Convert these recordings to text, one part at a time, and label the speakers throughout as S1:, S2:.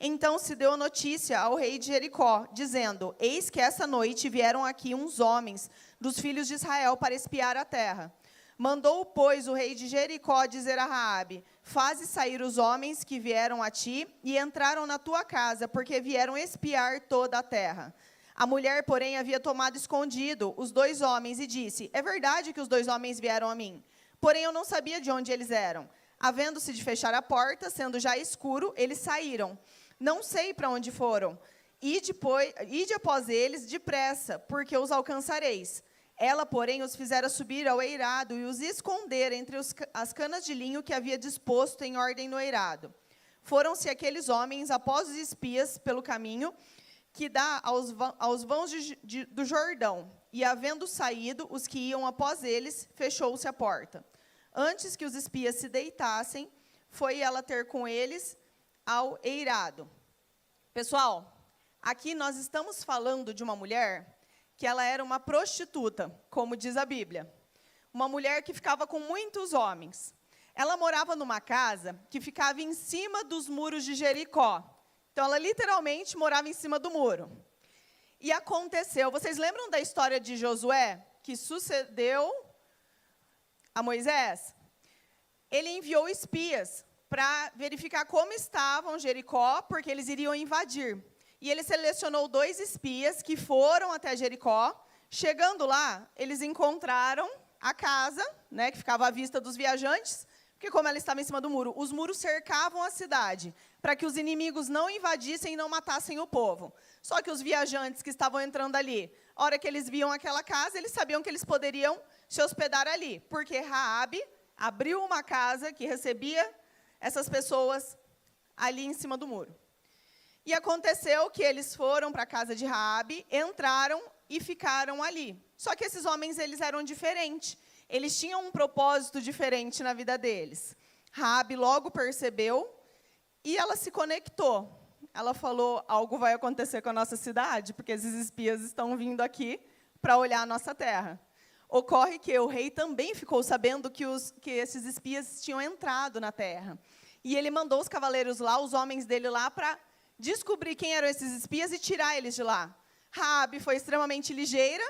S1: Então se deu notícia ao rei de Jericó, dizendo: eis que essa noite vieram aqui uns homens dos filhos de Israel para espiar a terra. Mandou, pois, o rei de Jericó dizer a Raabe: faze sair os homens que vieram a ti e entraram na tua casa, porque vieram espiar toda a terra. A mulher, porém, havia tomado escondido os 2 homens e disse: é verdade que os 2 homens vieram a mim, porém eu não sabia de onde eles eram. Havendo-se de fechar a porta, sendo já escuro, eles saíram. Não sei para onde foram. Ide após eles depressa, porque os alcançareis. Ela, porém, os fizera subir ao eirado e os esconder entre as canas de linho que havia disposto em ordem no eirado. Foram-se aqueles homens após os espias pelo caminho que dá aos vãos do Jordão. E, havendo saído os que iam após eles, fechou-se a porta. Antes que os espias se deitassem, foi ela ter com eles ao eirado. Pessoal, aqui nós estamos falando de uma mulher que ela era uma prostituta, como diz a Bíblia. Uma mulher que ficava com muitos homens. Ela morava numa casa que ficava em cima dos muros de Jericó. Então, ela literalmente morava em cima do muro. E aconteceu, vocês lembram da história de Josué, que sucedeu a Moisés? Ele enviou espias para verificar como estavam Jericó, porque eles iriam invadir. E ele selecionou 2 espias que foram até Jericó. Chegando lá, eles encontraram a casa, né, que ficava à vista dos viajantes, porque como ela estava em cima do muro, os muros cercavam a cidade, para que os inimigos não invadissem e não matassem o povo. Só que os viajantes que estavam entrando ali, a hora que eles viam aquela casa, eles sabiam que eles poderiam se hospedar ali, porque Raabe abriu uma casa que recebia essas pessoas ali em cima do muro. E aconteceu que eles foram para a casa de Raabe, entraram e ficaram ali. Só que esses homens, eles eram diferentes. Eles tinham um propósito diferente na vida deles. Raabe logo percebeu e ela se conectou. Ela falou: algo vai acontecer com a nossa cidade, porque esses espias estão vindo aqui para olhar a nossa terra. Ocorre que o rei também ficou sabendo que esses espias tinham entrado na terra. E ele mandou os cavaleiros lá, os homens dele lá, para descobrir quem eram esses espias e tirar eles de lá. Raabe foi extremamente ligeira,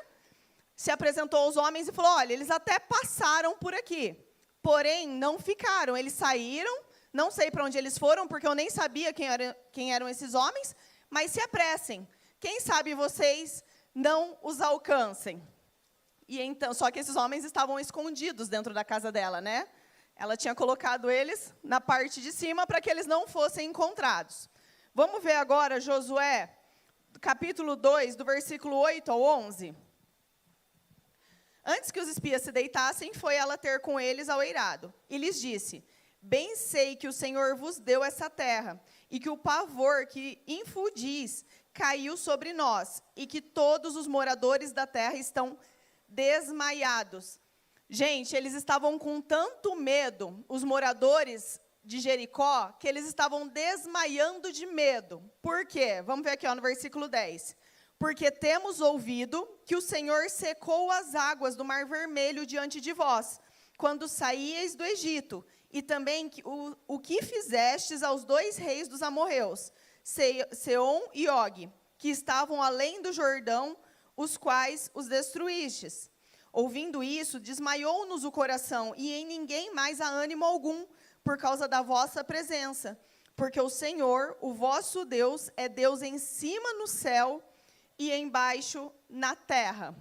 S1: se apresentou aos homens e falou: olha, eles até passaram por aqui, porém não ficaram, eles saíram, não sei para onde eles foram, porque eu nem sabia quem eram esses homens, mas se apressem, quem sabe vocês não os alcancem. E então, só que esses homens estavam escondidos dentro da casa dela, né? Ela tinha colocado eles na parte de cima para que eles não fossem encontrados. Vamos ver agora Josué, capítulo 2, do versículo 8 ao 11. Antes que os espias se deitassem, foi ela ter com eles ao eirado. E lhes disse: bem sei que o Senhor vos deu essa terra, e que o pavor que infundis caiu sobre nós, e que todos os moradores da terra estão desmaiados. Gente, eles estavam com tanto medo, os moradores de Jericó, que eles estavam desmaiando de medo. Por quê? Vamos ver aqui, no versículo 10. Porque temos ouvido que o Senhor secou as águas do Mar Vermelho diante de vós, quando saíeis do Egito, e também o que fizestes aos 2 reis dos amorreus, Seom e Og, que estavam além do Jordão, os quais os destruístes. Ouvindo isso, desmaiou-nos o coração, e em ninguém mais há ânimo algum, por causa da vossa presença. Porque o Senhor, o vosso Deus, é Deus em cima no céu e embaixo na terra.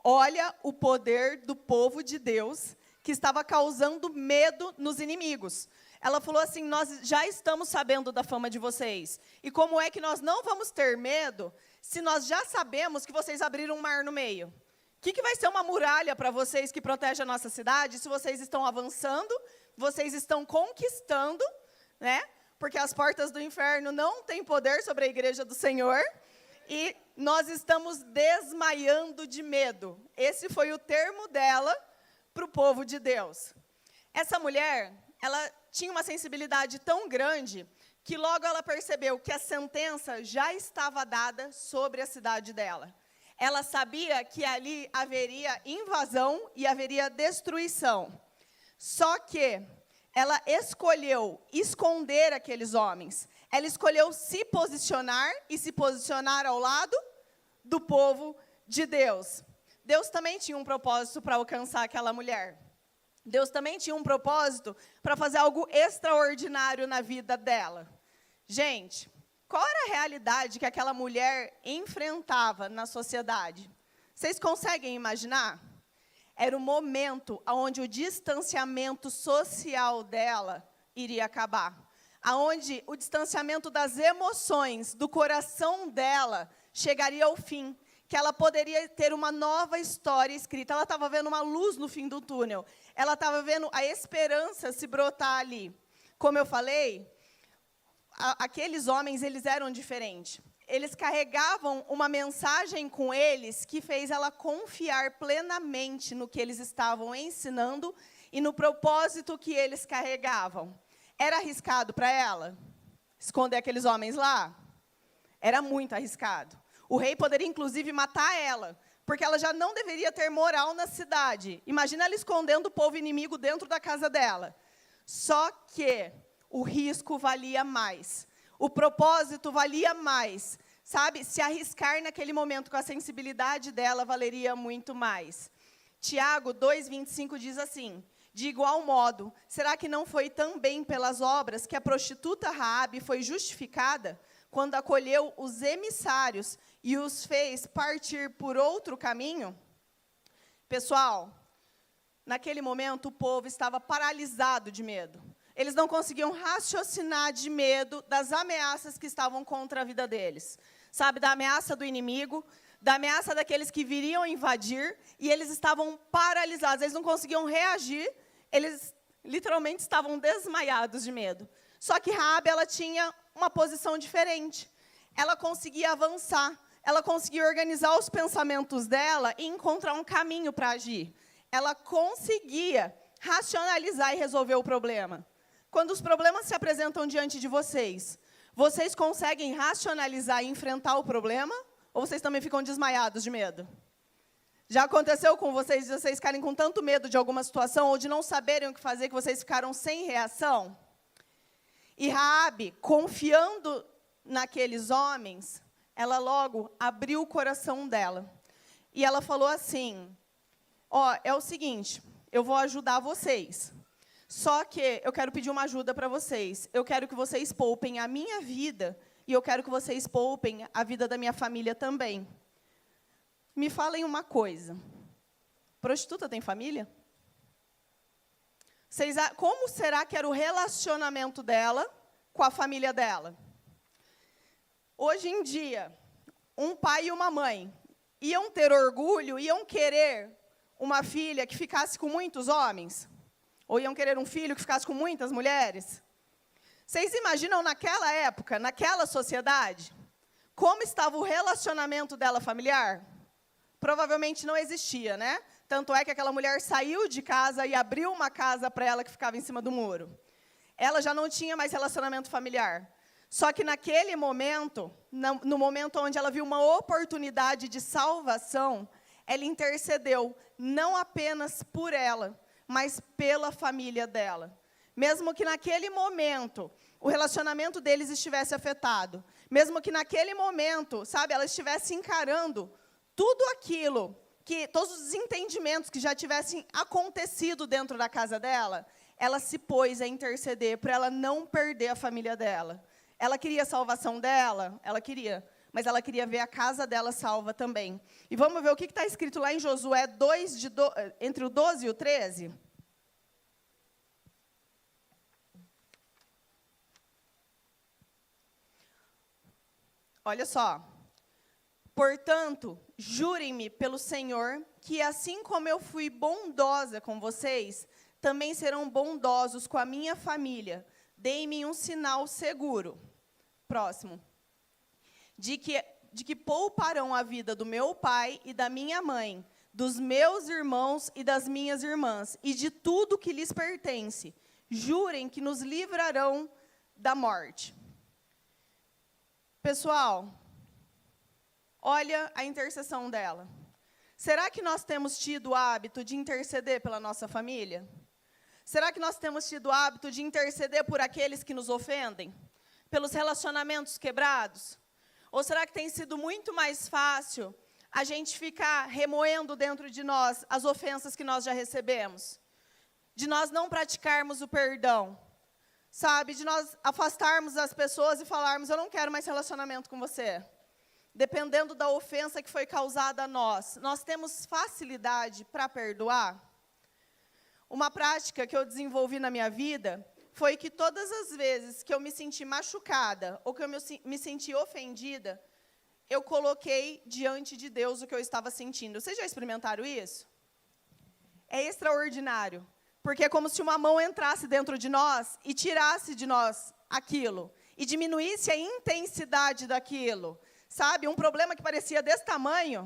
S1: Olha o poder do povo de Deus, que estava causando medo nos inimigos. Ela falou assim: nós já estamos sabendo da fama de vocês. E como é que nós não vamos ter medo, se nós já sabemos que vocês abriram um mar no meio? O que vai ser uma muralha para vocês que protege a nossa cidade, se vocês estão avançando, vocês estão conquistando, né? Porque as portas do inferno não têm poder sobre a igreja do Senhor, e nós estamos desmaiando de medo. Esse foi o termo dela para o povo de Deus. Essa mulher, ela tinha uma sensibilidade tão grande, que logo ela percebeu que a sentença já estava dada sobre a cidade dela. Ela sabia que ali haveria invasão e haveria destruição. Só que ela escolheu esconder aqueles homens. ela escolheu se posicionar e se posicionar ao lado do povo de Deus. Deus também tinha um propósito para alcançar aquela mulher. Deus também tinha um propósito para fazer algo extraordinário na vida dela. Gente, qual era a realidade que aquela mulher enfrentava na sociedade? Vocês conseguem imaginar? Era o momento onde o distanciamento social dela iria acabar. Onde o distanciamento das emoções, do coração dela, chegaria ao fim. Que ela poderia ter uma nova história escrita. Ela estava vendo uma luz no fim do túnel. Ela estava vendo a esperança se brotar ali. Como eu falei, aqueles homens, eles eram diferentes. Eles carregavam uma mensagem com eles que fez ela confiar plenamente no que eles estavam ensinando e no propósito que eles carregavam. Era arriscado para ela esconder aqueles homens lá? Era muito arriscado. O rei poderia, inclusive, matar ela, porque ela já não deveria ter moral na cidade. Imagina ela escondendo o povo inimigo dentro da casa dela. Só que o risco valia mais. O propósito valia mais. Sabe, se arriscar naquele momento com a sensibilidade dela, valeria muito mais. Tiago 2,25 diz assim: de igual modo, será que não foi também pelas obras que a prostituta Raabe foi justificada, quando acolheu os emissários e os fez partir por outro caminho? Pessoal, naquele momento o povo estava paralisado de medo. Eles não conseguiam raciocinar de medo das ameaças que estavam contra a vida deles. Sabe, da ameaça do inimigo, da ameaça daqueles que viriam invadir, e eles estavam paralisados, eles não conseguiam reagir, eles literalmente estavam desmaiados de medo. Só que Raabe, ela tinha uma posição diferente. Ela conseguia avançar, ela conseguia organizar os pensamentos dela e encontrar um caminho para agir. Ela conseguia racionalizar e resolver o problema. Quando os problemas se apresentam diante de vocês, vocês conseguem racionalizar e enfrentar o problema? Ou vocês também ficam desmaiados de medo? Já aconteceu com vocês, de vocês ficarem com tanto medo de alguma situação, ou de não saberem o que fazer, que vocês ficaram sem reação? E Raabe, confiando naqueles homens, ela logo abriu o coração dela. E ela falou assim: ó, é o seguinte, eu vou ajudar vocês. Só que eu quero pedir uma ajuda para vocês. Eu quero que vocês poupem a minha vida e eu quero que vocês poupem a vida da minha família também. Me falem uma coisa. Prostituta tem família? Como será que era o relacionamento dela com a família dela? Hoje em dia, um pai e uma mãe iam ter orgulho, iam querer uma filha que ficasse com muitos homens? Ou iam querer um filho que ficasse com muitas mulheres? Vocês imaginam naquela época, naquela sociedade, como estava o relacionamento dela familiar? Provavelmente não existia, né? Tanto é que aquela mulher saiu de casa e abriu uma casa para ela que ficava em cima do muro. Ela já não tinha mais relacionamento familiar. Só que naquele momento, no momento onde ela viu uma oportunidade de salvação, ela intercedeu, não apenas por ela, mas pela família dela. Mesmo que naquele momento o relacionamento deles estivesse afetado, mesmo que naquele momento, sabe, ela estivesse encarando tudo aquilo, todos os entendimentos que já tivessem acontecido dentro da casa dela, ela se pôs a interceder para ela não perder a família dela. Ela queria a salvação dela? Ela queria. Mas ela queria ver a casa dela salva também. E vamos ver o que está escrito lá em Josué 2, entre o 12 e o 13. Olha só. Portanto, jurem-me pelo Senhor, que assim como eu fui bondosa com vocês, também serão bondosos com a minha família. Deem-me um sinal seguro. Próximo. De que pouparão a vida do meu pai e da minha mãe, dos meus irmãos e das minhas irmãs, e de tudo que lhes pertence. Jurem que nos livrarão da morte. Pessoal, olha a intercessão dela. Será que nós temos tido o hábito de interceder pela nossa família? Será que nós temos tido o hábito de interceder por aqueles que nos ofendem? pelos relacionamentos quebrados? Ou será que tem sido muito mais fácil a gente ficar remoendo dentro de nós as ofensas que nós já recebemos? De nós não praticarmos o perdão, sabe? De nós afastarmos as pessoas e falarmos, eu não quero mais relacionamento com você. Dependendo da ofensa que foi causada a nós temos facilidade para perdoar? Uma prática que eu desenvolvi na minha vida foi que todas as vezes que eu me senti machucada ou que eu me senti ofendida, eu coloquei diante de Deus o que eu estava sentindo. Vocês já experimentaram isso? É extraordinário, porque é como se uma mão entrasse dentro de nós e tirasse de nós aquilo, e diminuísse a intensidade daquilo. Sabe, um problema que parecia desse tamanho,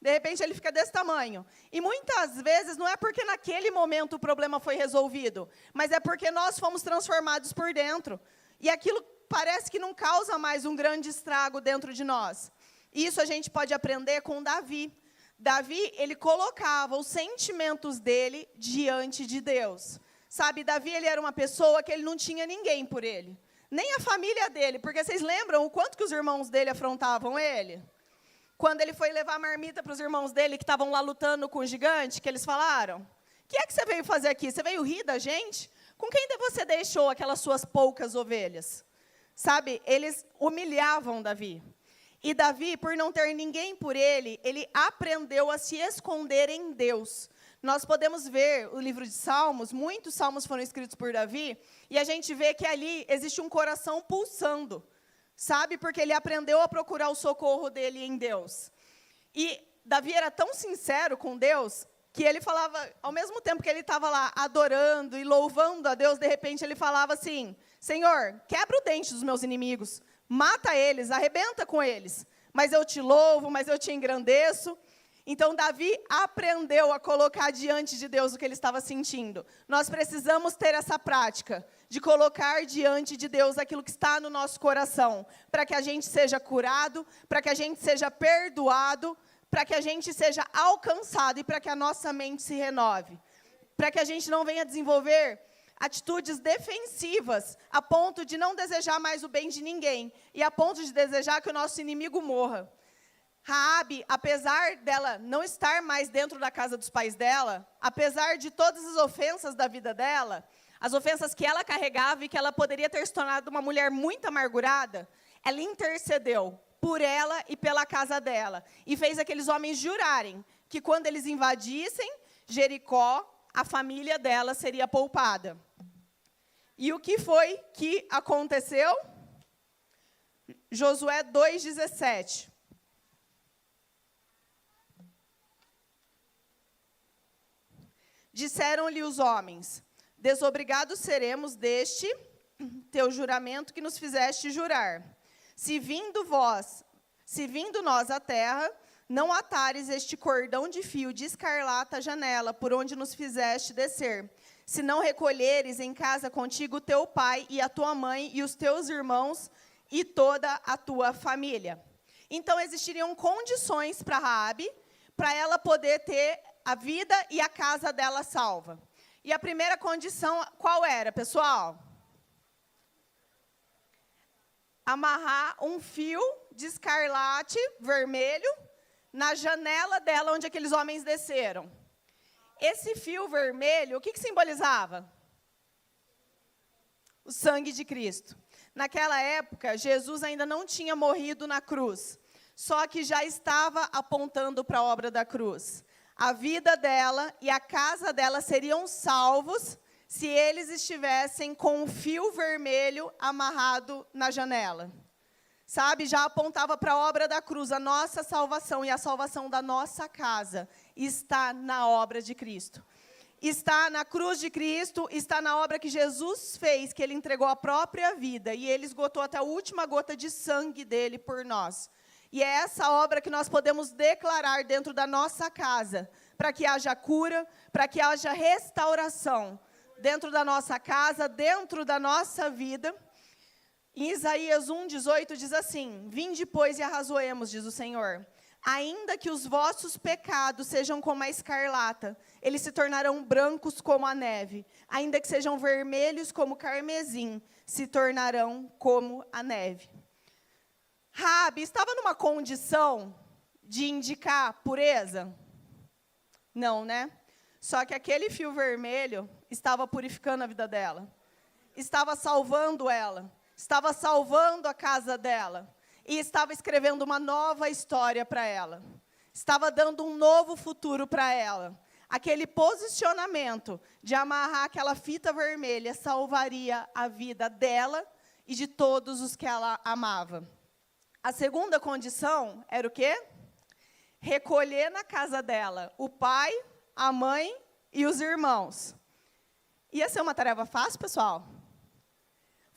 S1: de repente ele fica desse tamanho. E muitas vezes não é porque naquele momento o problema foi resolvido, mas é porque nós fomos transformados por dentro. E aquilo parece que não causa mais um grande estrago dentro de nós. Isso a gente pode aprender com Davi. Davi, ele colocava os sentimentos dele diante de Deus. Sabe, Davi, ele era uma pessoa que ele não tinha ninguém por ele. Nem a família dele, porque vocês lembram o quanto que os irmãos dele afrontavam ele? Quando ele foi levar a marmita para os irmãos dele, que estavam lá lutando com o gigante, que eles falaram, o que é que você veio fazer aqui? Você veio rir da gente? Com quem você deixou aquelas suas poucas ovelhas? Sabe, eles humilhavam Davi. E Davi, por não ter ninguém por ele aprendeu a se esconder em Deus. Nós podemos ver o livro de Salmos, muitos salmos foram escritos por Davi, e a gente vê que ali existe um coração pulsando, sabe? Porque ele aprendeu a procurar o socorro dele em Deus. E Davi era tão sincero com Deus, que ele falava, ao mesmo tempo que ele estava lá adorando e louvando a Deus, de repente ele falava assim, Senhor, quebra o dente dos meus inimigos, mata eles, arrebenta com eles, mas eu te louvo, mas eu te engrandeço. Então, Davi aprendeu a colocar diante de Deus o que ele estava sentindo. Nós precisamos ter essa prática de colocar diante de Deus aquilo que está no nosso coração, para que a gente seja curado, para que a gente seja perdoado, para que a gente seja alcançado e para que a nossa mente se renove. Para que a gente não venha desenvolver atitudes defensivas, a ponto de não desejar mais o bem de ninguém, e a ponto de desejar que o nosso inimigo morra. Raabe, apesar dela não estar mais dentro da casa dos pais dela, apesar de todas as ofensas da vida dela, as ofensas que ela carregava e que ela poderia ter se tornado uma mulher muito amargurada, ela intercedeu por ela e pela casa dela. E fez aqueles homens jurarem que quando eles invadissem Jericó, a família dela seria poupada. E o que foi que aconteceu? Josué 2,17. Disseram-lhe os homens, desobrigados seremos deste teu juramento que nos fizeste jurar. Se vindo nós à terra, não atares este cordão de fio de escarlata à janela, por onde nos fizeste descer. Se não recolheres em casa contigo teu pai e a tua mãe e os teus irmãos e toda a tua família. Então, existiriam condições para Raabe, para ela poder ter a vida e a casa dela salva. E a primeira condição, qual era, pessoal? Amarrar um fio de escarlate vermelho na janela dela, onde aqueles homens desceram. Esse fio vermelho, o que simbolizava? O sangue de Cristo. Naquela época, Jesus ainda não tinha morrido na cruz, só que já estava apontando para a obra da cruz. A vida dela e a casa dela seriam salvos se eles estivessem com um fio vermelho amarrado na janela. Sabe, já apontava para a obra da cruz. A nossa salvação e a salvação da nossa casa está na obra de Cristo. Está na cruz de Cristo, está na obra que Jesus fez, que Ele entregou a própria vida, e Ele esgotou até a última gota de sangue dele por nós. E é essa obra que nós podemos declarar dentro da nossa casa, para que haja cura, para que haja restauração dentro da nossa casa, dentro da nossa vida. Em Isaías 1:18 diz assim, vinde, pois, e arrazoemos, diz o Senhor. Ainda que os vossos pecados sejam como a escarlata, eles se tornarão brancos como a neve. Ainda que sejam vermelhos como o carmesim, se tornarão como a neve. Raabe estava numa condição de indicar pureza? Não, né? Só que aquele fio vermelho estava purificando a vida dela. Estava salvando ela. Estava salvando a casa dela. E estava escrevendo uma nova história para ela. Estava dando um novo futuro para ela. Aquele posicionamento de amarrar aquela fita vermelha salvaria a vida dela e de todos os que ela amava. A segunda condição era o quê? Recolher na casa dela o pai, a mãe e os irmãos. Ia ser uma tarefa fácil, pessoal?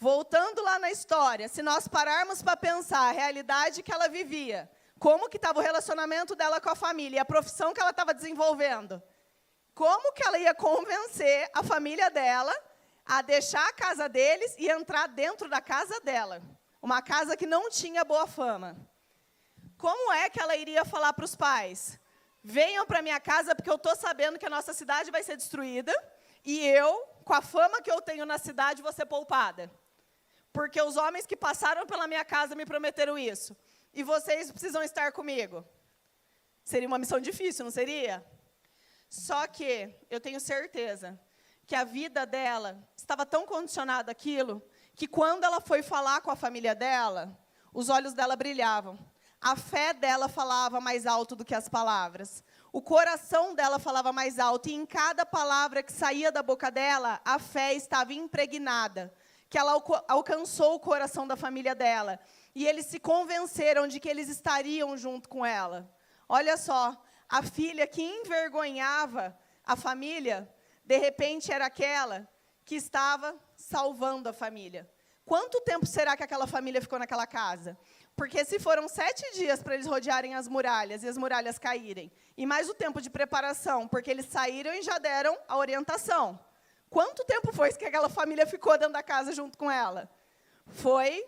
S1: Voltando lá na história, se nós pararmos para pensar a realidade que ela vivia, como que estava o relacionamento dela com a família, e a profissão que ela estava desenvolvendo, como que ela ia convencer a família dela a deixar a casa deles e entrar dentro da casa dela? Uma casa que não tinha boa fama. Como é que ela iria falar para os pais? Venham para minha casa porque eu estou sabendo que a nossa cidade vai ser destruída e eu, com a fama que eu tenho na cidade, vou ser poupada. Porque os homens que passaram pela minha casa me prometeram isso. E vocês precisam estar comigo. Seria uma missão difícil, não seria? Só que eu tenho certeza que a vida dela estava tão condicionada àquilo, que quando ela foi falar com a família dela, os olhos dela brilhavam. A fé dela falava mais alto do que as palavras. O coração dela falava mais alto. E em cada palavra que saía da boca dela, a fé estava impregnada. Que ela alcançou o coração da família dela. E eles se convenceram de que eles estariam junto com ela. Olha só, a filha que envergonhava a família, de repente era aquela que estava salvando a família. Quanto tempo será que aquela família ficou naquela casa? Porque se foram 7 dias para eles rodearem as muralhas e as muralhas caírem, e mais o tempo de preparação, porque eles saíram e já deram a orientação. Quanto tempo foi que aquela família ficou dentro da casa junto com ela? Foi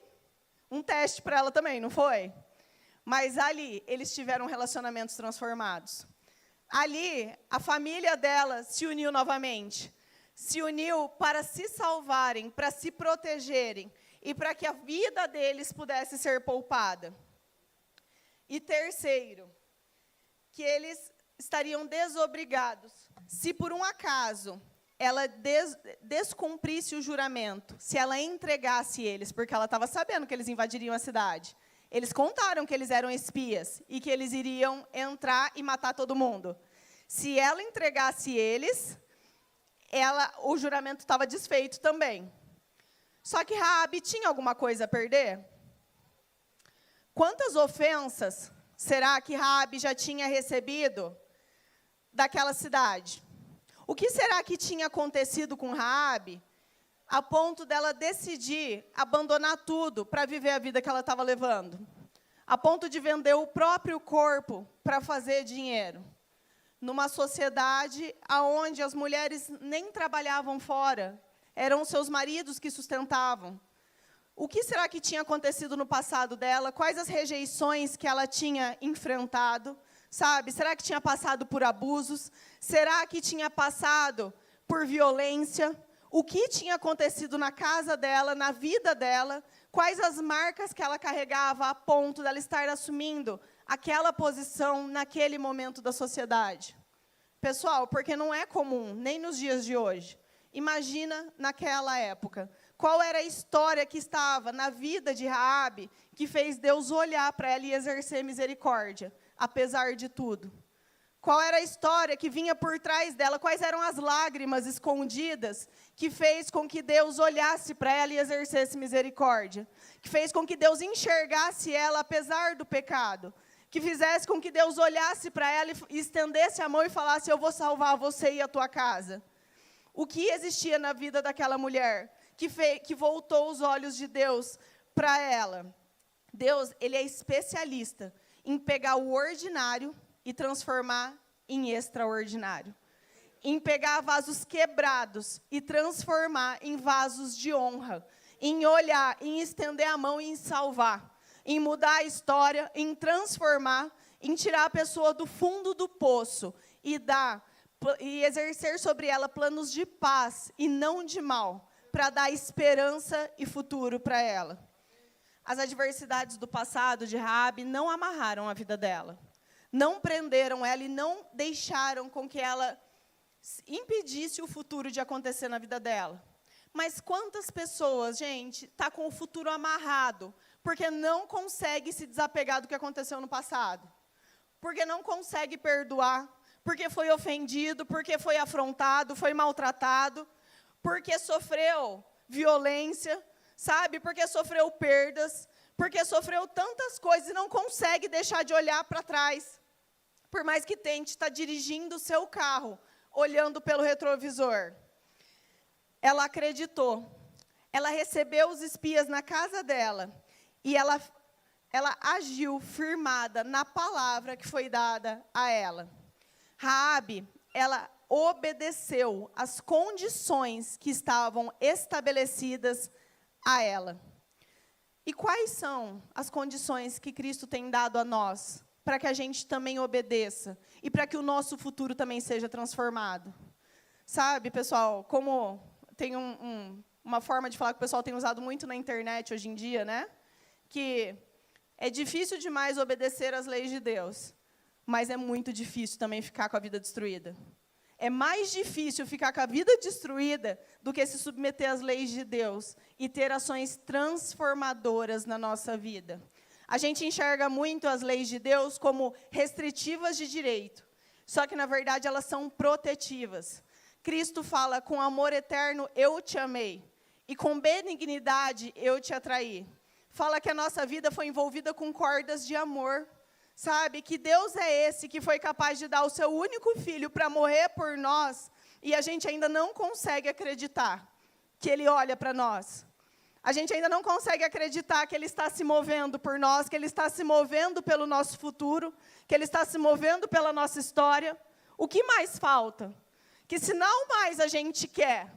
S1: um teste para ela também, não foi? Mas ali, eles tiveram relacionamentos transformados. Ali, a família dela se uniu novamente. Se uniu para se salvarem, para se protegerem e para que a vida deles pudesse ser poupada. E terceiro, que eles estariam desobrigados se por um acaso ela descumprisse o juramento, se ela entregasse eles, porque ela estava sabendo que eles invadiriam a cidade. Eles contaram que eles eram espias e que eles iriam entrar e matar todo mundo. Se ela entregasse eles, o juramento estava desfeito também. Só que Raabe tinha alguma coisa a perder? Quantas ofensas será que Raabe já tinha recebido daquela cidade? O que será que tinha acontecido com Raabe a ponto dela decidir abandonar tudo para viver a vida que ela estava levando? A ponto de vender o próprio corpo para fazer dinheiro? Numa sociedade onde as mulheres nem trabalhavam fora, eram seus maridos que sustentavam. O que será que tinha acontecido no passado dela? Quais as rejeições que ela tinha enfrentado? Sabe? Será que tinha passado por abusos? Será que tinha passado por violência? O que tinha acontecido na casa dela, na vida dela? Quais as marcas que ela carregava a ponto dela estar assumindo aquela posição naquele momento da sociedade? Pessoal, porque não é comum, nem nos dias de hoje. Imagina naquela época. Qual era a história que estava na vida de Raabe que fez Deus olhar para ela e exercer misericórdia, apesar de tudo? Qual era a história que vinha por trás dela? Quais eram as lágrimas escondidas que fez com que Deus olhasse para ela e exercesse misericórdia? Que fez com que Deus enxergasse ela apesar do pecado? Que fizesse com que Deus olhasse para ela e estendesse a mão e falasse: eu vou salvar você e a tua casa? O que existia na vida daquela mulher que voltou os olhos de Deus para ela? Deus, ele é especialista em pegar o ordinário e transformar em extraordinário. Em pegar vasos quebrados e transformar em vasos de honra. Em olhar, em estender a mão e em salvar. Em mudar a história, em transformar em tirar a pessoa do fundo do poço e exercer sobre ela planos de paz e não de mal, para dar esperança e futuro para ela. As adversidades do passado de Raabe não amarraram a vida dela, não prenderam ela e não deixaram com que ela impedisse o futuro de acontecer na vida dela. Mas quantas pessoas, gente, tá com o futuro amarrado, porque não consegue se desapegar do que aconteceu no passado, porque não consegue perdoar, porque foi ofendido, porque foi afrontado, foi maltratado, porque sofreu violência, sabe? Porque sofreu perdas, porque sofreu tantas coisas e não consegue deixar de olhar para trás. Por mais que tente, está dirigindo o seu carro, olhando pelo retrovisor. Ela acreditou. Ela recebeu os espias na casa dela. E ela agiu firmada na palavra que foi dada a ela. Raabe, ela obedeceu às condições que estavam estabelecidas a ela. E quais são as condições que Cristo tem dado a nós, para que a gente também obedeça, e para que o nosso futuro também seja transformado? Sabe, pessoal, como tem uma forma de falar que o pessoal tem usado muito na internet hoje em dia, né? Que é difícil demais obedecer às leis de Deus, mas é muito difícil também ficar com a vida destruída. É mais difícil ficar com a vida destruída do que se submeter às leis de Deus e ter ações transformadoras na nossa vida. A gente enxerga muito as leis de Deus como restritivas de direito, só que, na verdade, elas são protetivas. Cristo fala, com amor eterno eu te amei, e com benignidade eu te atraí. Fala que a nossa vida foi envolvida com cordas de amor. Sabe, que Deus é esse que foi capaz de dar o seu único filho para morrer por nós, e a gente ainda não consegue acreditar que Ele olha para nós. A gente ainda não consegue acreditar que Ele está se movendo por nós, que Ele está se movendo pelo nosso futuro, que Ele está se movendo pela nossa história. O que mais falta? Que se não mais a gente quer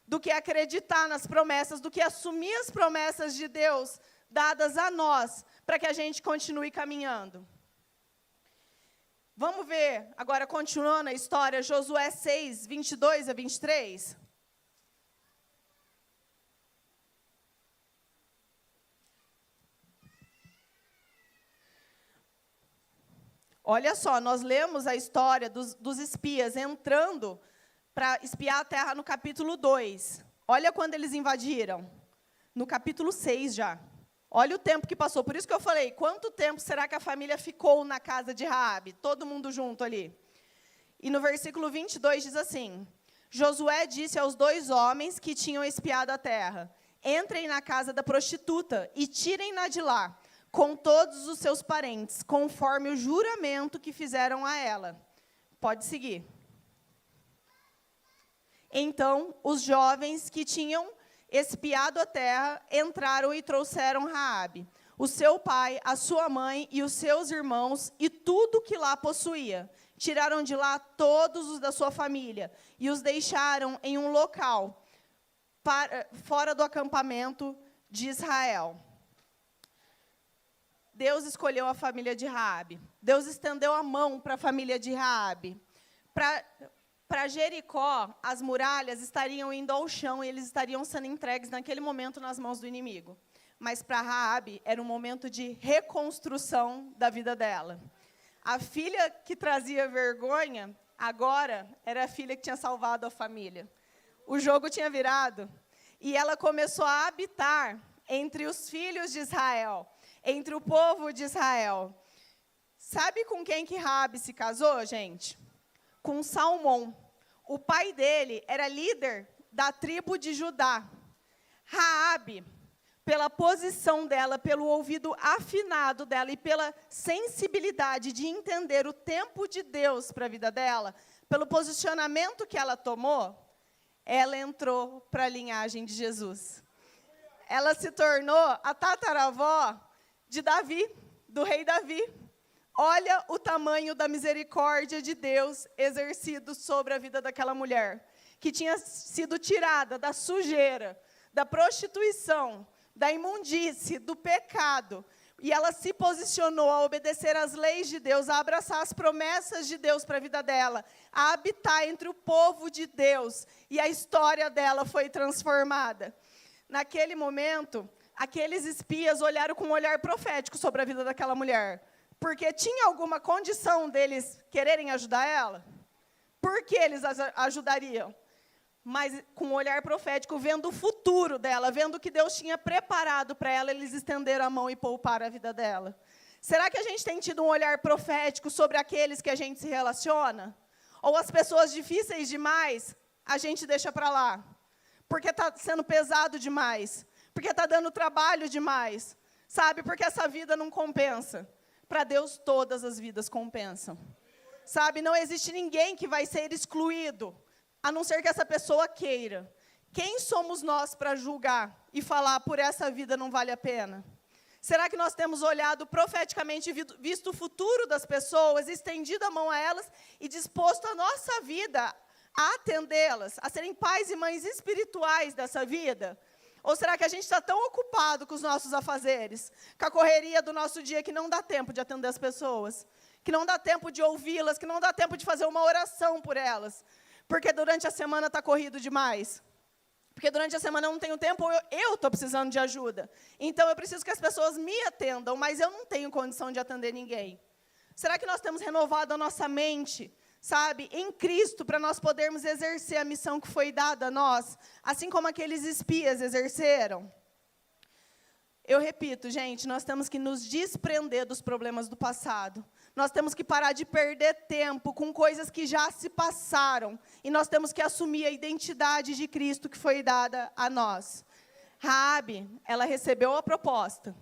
S1: do que acreditar nas promessas, do que assumir as promessas de Deus dadas a nós, para que a gente continue caminhando. Vamos ver, agora continuando a história, Josué 6, 22 a 23. Olha só, nós lemos a história dos espias entrando para espiar a terra no capítulo 2. Olha quando eles invadiram. No capítulo 6 já. Olha o tempo que passou. Por isso que eu falei, quanto tempo será que a família ficou na casa de Raabe? Todo mundo junto ali. E no versículo 22 diz assim: Josué disse aos 2 homens que tinham espiado a terra: entrem na casa da prostituta e tirem-na de lá, com todos os seus parentes, conforme o juramento que fizeram a ela. Pode seguir. Então, os jovens que tinham espiado a terra, entraram e trouxeram Raabe, o seu pai, a sua mãe e os seus irmãos, e tudo que lá possuía. Tiraram de lá todos os da sua família, e os deixaram em um local, fora do acampamento de Israel. Deus escolheu a família de Raabe. Deus estendeu a mão para a família de Raabe. Para Jericó, as muralhas estariam indo ao chão e eles estariam sendo entregues naquele momento nas mãos do inimigo. Mas para Raabe era um momento de reconstrução da vida dela. A filha que trazia vergonha, agora era a filha que tinha salvado a família. O jogo tinha virado. E ela começou a habitar entre os filhos de Israel, entre o povo de Israel. Sabe com quem que Raabe se casou, gente? Com Salmão. O pai dele era líder da tribo de Judá. Raabe, pela posição dela, pelo ouvido afinado dela e pela sensibilidade de entender o tempo de Deus para a vida dela, pelo posicionamento que ela tomou, ela entrou para a linhagem de Jesus. Ela se tornou a tataravó de Davi, do rei Davi. Olha o tamanho da misericórdia de Deus exercido sobre a vida daquela mulher, que tinha sido tirada da sujeira, da prostituição, da imundície, do pecado, E ela se posicionou a obedecer às leis de Deus, a abraçar as promessas de Deus para a vida dela, a habitar entre o povo de Deus. E a história dela foi transformada. Naquele momento, aqueles espias olharam com um olhar profético sobre a vida daquela mulher. Porque tinha alguma condição deles quererem ajudar ela? Por que eles ajudariam? Mas com um olhar profético, vendo o futuro dela, vendo o que Deus tinha preparado para ela, eles estenderam a mão e pouparam a vida dela. Será que a gente tem tido um olhar profético sobre aqueles que a gente se relaciona? Ou as pessoas difíceis demais, a gente deixa para lá? Porque está sendo pesado demais? Porque está dando trabalho demais? Sabe? Porque essa vida não compensa. Para Deus, todas as vidas compensam. Sabe? Não existe ninguém que vai ser excluído, a não ser que essa pessoa queira. Quem somos nós para julgar e falar, por essa vida não vale a pena? Será que nós temos olhado profeticamente, visto o futuro das pessoas, estendido a mão a elas e disposto a nossa vida a atendê-las, a serem pais e mães espirituais dessa vida? Ou será que a gente está tão ocupado com os nossos afazeres, com a correria do nosso dia, que não dá tempo de atender as pessoas, que não dá tempo de ouvi-las, que não dá tempo de fazer uma oração por elas? Porque durante a semana está corrido demais. Porque durante a semana eu não tenho tempo, eu estou precisando de ajuda. Então, eu preciso que as pessoas me atendam, mas eu não tenho condição de atender ninguém. Será que nós temos renovado a nossa mente, sabe, em Cristo, para nós podermos exercer a missão que foi dada a nós, assim como aqueles espias exerceram? Eu repito, gente, nós temos que nos desprender dos problemas do passado. Nós temos que parar de perder tempo com coisas que já se passaram. E nós temos que assumir a identidade de Cristo que foi dada a nós. Raabe, ela recebeu a proposta.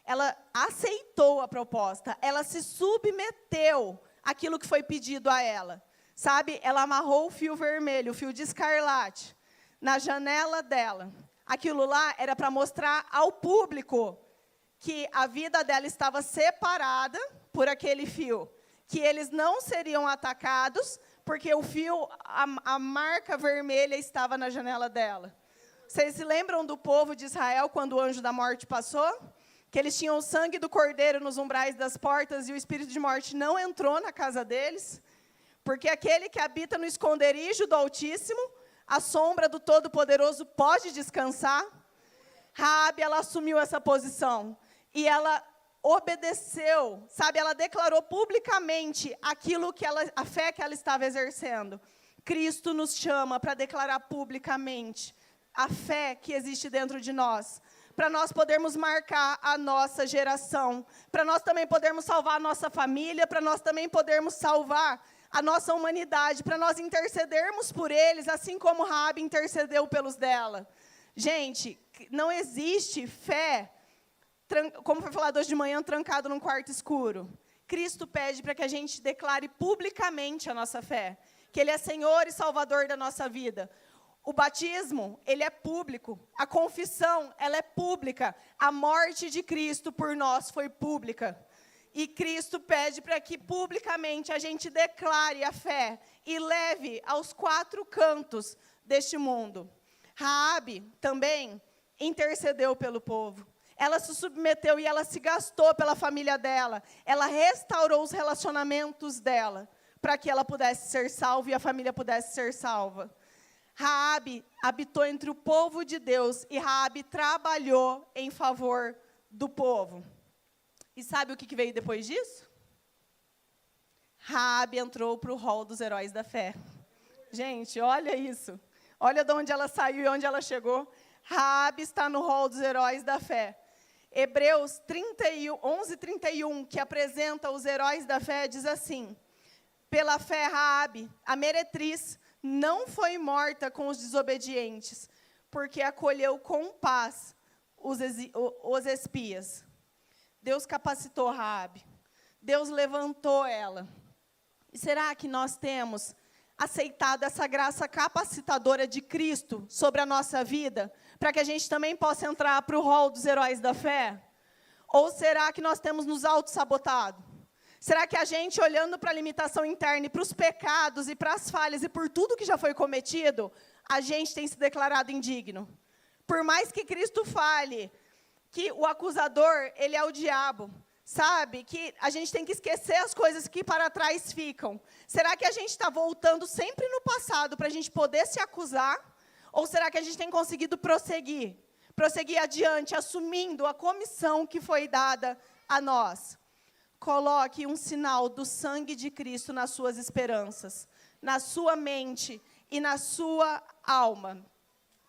S1: Ela aceitou a proposta. Ela se submeteu àquilo que foi pedido a ela. Sabe, ela amarrou o fio vermelho, o fio de escarlate, na janela dela. Aquilo lá era para mostrar ao público que a vida dela estava separada por aquele fio, que eles não seriam atacados, porque o fio, a marca vermelha estava na janela dela. Vocês se lembram do povo de Israel, quando o anjo da morte passou? Que eles tinham o sangue do cordeiro nos umbrais das portas, e o espírito de morte não entrou na casa deles? Porque aquele que habita no esconderijo do Altíssimo, a sombra do Todo-Poderoso pode descansar. Raabe, ela assumiu essa posição. E ela obedeceu, sabe? Ela declarou publicamente aquilo que a fé que ela estava exercendo. Cristo nos chama para declarar publicamente a fé que existe dentro de nós, para nós podermos marcar a nossa geração, para nós também podermos salvar a nossa família, para nós também podermos salvar a nossa humanidade, para nós intercedermos por eles, assim como Raabe intercedeu pelos dela. Gente, não existe fé, como foi falado hoje de manhã, trancado num quarto escuro. Cristo pede para que a gente declare publicamente a nossa fé, que Ele é Senhor e Salvador da nossa vida. O batismo, ele é público. A confissão, ela é pública. A morte de Cristo por nós foi pública. E Cristo pede para que publicamente a gente declare a fé e leve aos 4 cantos deste mundo. Raabe também intercedeu pelo povo. Ela se submeteu e ela se gastou pela família dela. Ela restaurou os relacionamentos dela para que ela pudesse ser salva e a família pudesse ser salva. Raabe habitou entre o povo de Deus e Raabe trabalhou em favor do povo. E sabe o que veio depois disso? Raabe entrou para o rol dos heróis da fé. Gente, olha isso. Olha de onde ela saiu e onde ela chegou. Raabe está no rol dos heróis da fé. Hebreus 11:31, que apresenta os heróis da fé, diz assim: pela fé, Raabe, a meretriz, não foi morta com os desobedientes, porque acolheu com paz os espias. Deus capacitou Raabe. Deus levantou ela. E será que nós temos aceitado essa graça capacitadora de Cristo sobre a nossa vida, para que a gente também possa entrar para o rol dos heróis da fé? Ou será que nós temos nos auto-sabotado? Será que a gente, olhando para a limitação interna e para os pecados e para as falhas e por tudo que já foi cometido, a gente tem se declarado indigno? Por mais que Cristo fale que o acusador, ele é o diabo. Sabe, que a gente tem que esquecer as coisas que para trás ficam. Será que a gente está voltando sempre no passado para a gente poder se acusar? Ou será que a gente tem conseguido prosseguir adiante, assumindo a comissão que foi dada a nós? Coloque um sinal do sangue de Cristo nas suas esperanças, na sua mente e na sua alma.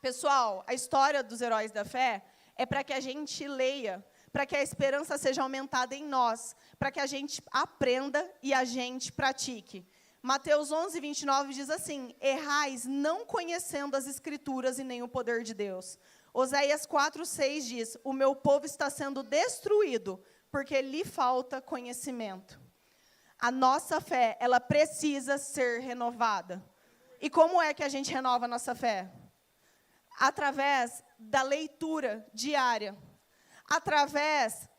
S1: Pessoal, a história dos heróis da fé é para que a gente leia, para que a esperança seja aumentada em nós, para que a gente aprenda e a gente pratique. Mateus 11, 29 diz assim: errais não conhecendo as Escrituras e nem o poder de Deus. Oséias 4, 6 diz: o meu povo está sendo destruído, porque lhe falta conhecimento. A nossa fé, ela precisa ser renovada. E como é que a gente renova a nossa fé? Através da leitura diária. Através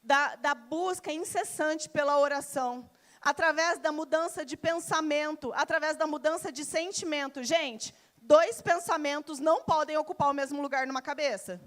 S1: da busca incessante pela oração, através da mudança de pensamento, através da mudança de sentimento. Gente, 2 pensamentos não podem ocupar o mesmo lugar numa cabeça.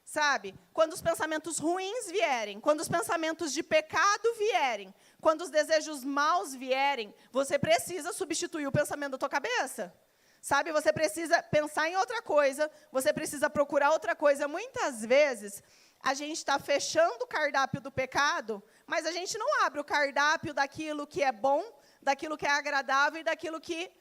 S1: Sabe? Quando os pensamentos ruins vierem, quando os pensamentos de pecado vierem, quando os desejos maus vierem, você precisa substituir o pensamento da tua cabeça. Sabe? Você precisa pensar em outra coisa, você precisa procurar outra coisa. Muitas vezes a gente está fechando o cardápio do pecado, mas a gente não abre o cardápio daquilo que é bom, daquilo que é agradável e daquilo que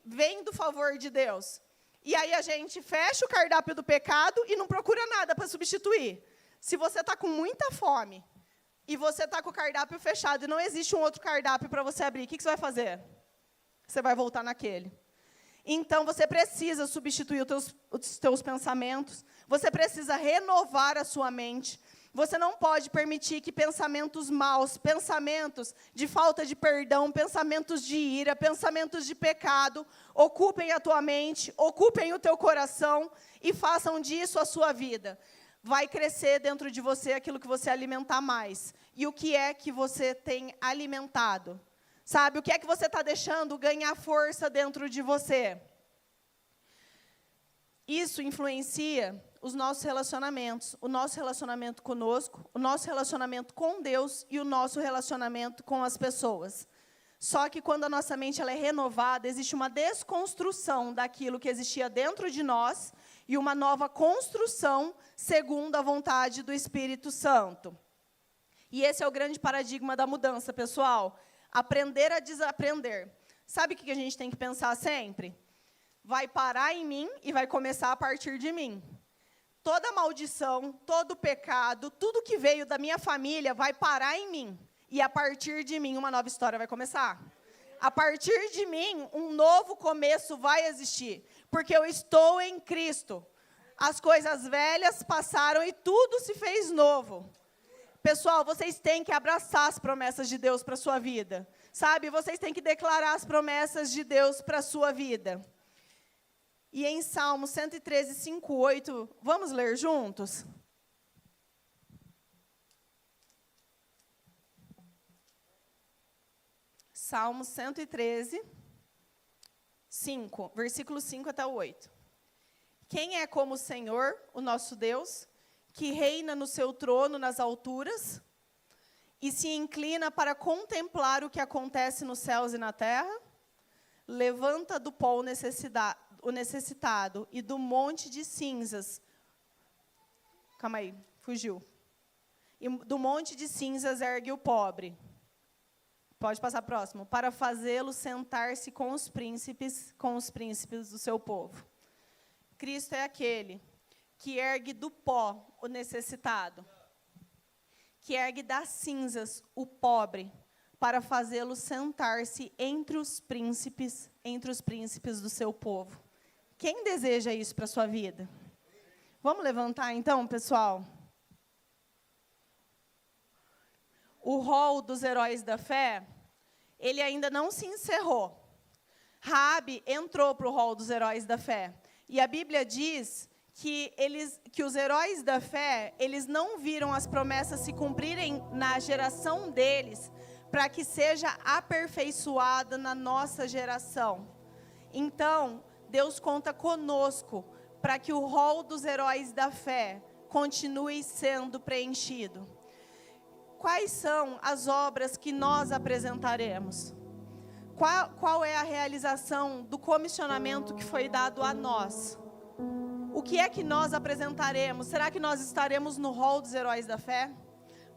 S1: vem do favor de Deus. E aí a gente fecha o cardápio do pecado e não procura nada para substituir. Se você está com muita fome e você está com o cardápio fechado e não existe um outro cardápio para você abrir, o que você vai fazer? Você vai voltar naquele. Então, você precisa substituir os teus pensamentos, você precisa renovar a sua mente. Você não pode permitir que pensamentos maus, pensamentos de falta de perdão, pensamentos de ira, pensamentos de pecado, ocupem a tua mente, ocupem o teu coração e façam disso a sua vida. Vai crescer dentro de você aquilo que você alimentar mais. E o que é que você tem alimentado? Sabe, o que é que você está deixando ganhar força dentro de você? Isso influencia os nossos relacionamentos, o nosso relacionamento conosco, o nosso relacionamento com Deus e o nosso relacionamento com as pessoas. Só que quando a nossa mente ela é renovada, existe uma desconstrução daquilo que existia dentro de nós e uma nova construção segundo a vontade do Espírito Santo. E esse é o grande paradigma da mudança, pessoal. Aprender a desaprender. Sabe o que a gente tem que pensar sempre? Vai parar em mim e vai começar a partir de mim. Toda maldição, todo pecado, tudo que veio da minha família vai parar em mim. E a partir de mim uma nova história vai começar. A partir de mim um novo começo vai existir. Porque eu estou em Cristo. As coisas velhas passaram e tudo se fez novo. Pessoal, vocês têm que abraçar as promessas de Deus para a sua vida. Sabe, vocês têm que declarar as promessas de Deus para a sua vida. E em Salmo 113, 5, 8, vamos ler juntos? Salmo 113, 5, versículo 5 até o 8. Quem é como o Senhor, o nosso Deus, que reina no seu trono nas alturas e se inclina para contemplar o que acontece nos céus e na terra? Levanta do pó o necessitado e do monte de cinzas. Calma aí, fugiu. E do monte de cinzas ergue o pobre. Pode passar próximo. Para fazê-lo sentar-se com os príncipes do seu povo. Cristo é aquele que ergue do pó o necessitado, que ergue das cinzas o pobre, para fazê-lo sentar-se entre os príncipes do seu povo. Quem deseja isso para a sua vida? Vamos levantar então, pessoal? O rol dos heróis da fé, ele ainda não se encerrou. Raabe entrou para o rol dos heróis da fé. E a Bíblia diz que os heróis da fé, eles não viram as promessas se cumprirem na geração deles, para que seja aperfeiçoada na nossa geração. Então, Deus conta conosco, para que o rol dos heróis da fé continue sendo preenchido. Quais são as obras que nós apresentaremos? Qual é a realização do comissionamento que foi dado a nós? O que é que nós apresentaremos? Será que nós estaremos no rol dos heróis da fé?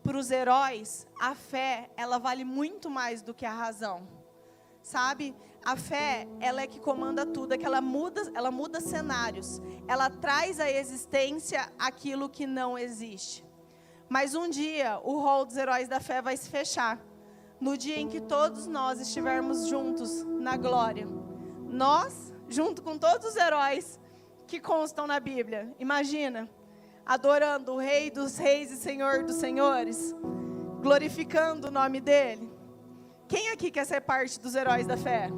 S1: Para os heróis, a fé, ela vale muito mais do que a razão. Sabe? A fé, ela é que comanda tudo, é que ela muda cenários. Ela traz à existência aquilo que não existe. Mas um dia, o rol dos heróis da fé vai se fechar. No dia em que todos nós estivermos juntos na glória. Nós, junto com todos os heróis que constam na Bíblia. Imagina, adorando o Rei dos Reis e Senhor dos Senhores. Glorificando o nome dele. Quem aqui quer ser parte dos heróis da fé?